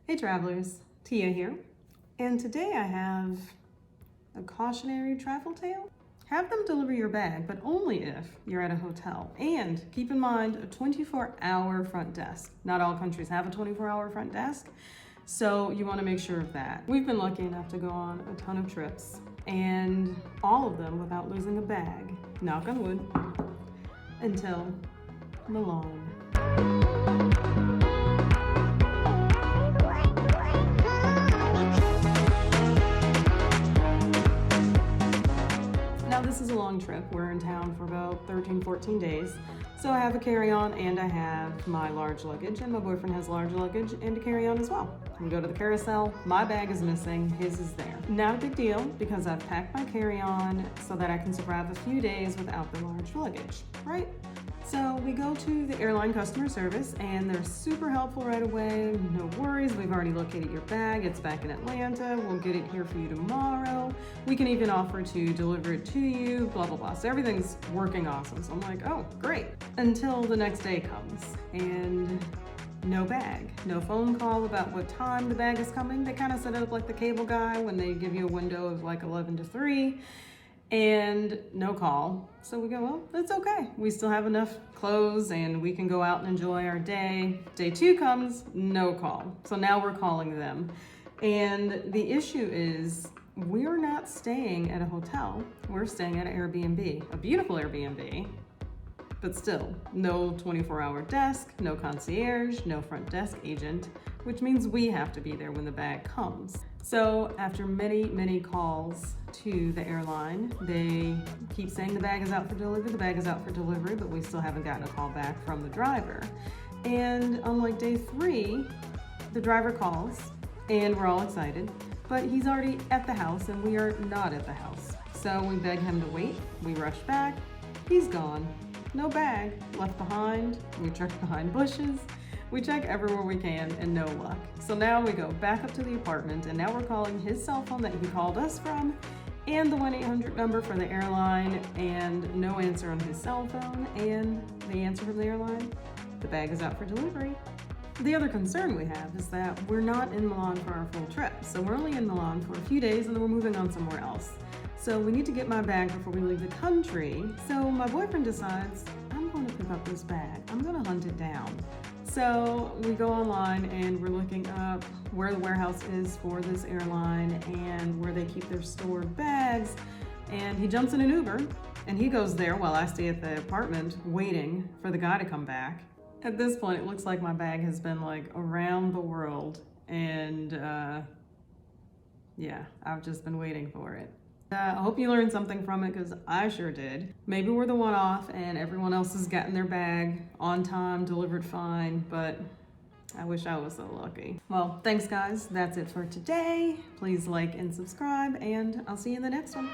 Hey travelers, Tia here, and today I have a cautionary travel tale. Have them deliver your bag, but only if you're at a hotel. And keep in mind, a 24-hour front desk. Not all countries have a 24-hour front desk, so you want to make sure of that. We've been lucky enough to go on a ton of trips, and all of them without losing a bag, knock on wood, until Milan. Now this is a long trip. We're in town for about 13, 14 days. So I have a carry-on and I have my large luggage, and my boyfriend has large luggage and a carry-on as well. We go to the carousel, my bag is missing, his is there. Not a big deal because I've packed my carry-on so that I can survive a few days without the large luggage, right? So we go to the airline customer service and they're super helpful right away. No worries, we've already located your bag. It's back in Atlanta. We'll get it here for you tomorrow. We can even offer to deliver it to you, blah, blah, blah. So everything's working awesome. So I'm like, oh, great. Until the next day comes and no bag. No phone call about what time the bag is coming. They kind of set it up like the cable guy when they give you a window of like 11 to 3. And no call. So we go, well, that's okay. We still have enough clothes and we can go out and enjoy our day. Day 2 comes, no call. So now we're calling them. And the issue is we're not staying at a hotel. We're staying at an Airbnb, a beautiful Airbnb, but still no 24-hour desk, no concierge, no front desk agent, which means we have to be there when the bag comes. So after many, many calls to the airline, they keep saying the bag is out for delivery, the bag is out for delivery, but we still haven't gotten a call back from the driver. And on like day 3, the driver calls and we're all excited, but he's already at the house and we are not at the house. So we beg him to wait, we rush back, he's gone. No bag, left behind. We check behind bushes. We check everywhere we can and no luck. So now we go back up to the apartment and now we're calling his cell phone that he called us from and the 1-800 number for the airline, and no answer on his cell phone, and the answer from the airline, the bag is out for delivery. The other concern we have is that we're not in Milan for our full trip. So we're only in Milan for a few days and then we're moving on somewhere else. So we need to get my bag before we leave the country. So my boyfriend decides, I'm going to pick up this bag. I'm going to hunt it down. So we go online and we're looking up where the warehouse is for this airline and where they keep their stored bags. And he jumps in an Uber and he goes there while I stay at the apartment waiting for the guy to come back. At this point, it looks like my bag has been like around the world, and yeah, I've just been waiting for it. I hope you learned something from it because I sure did. Maybe we're the one-off and everyone else has gotten their bag on time, delivered fine, but I wish I was so lucky. Well, thanks guys. That's it for today. Please like and subscribe, and I'll see you in the next one.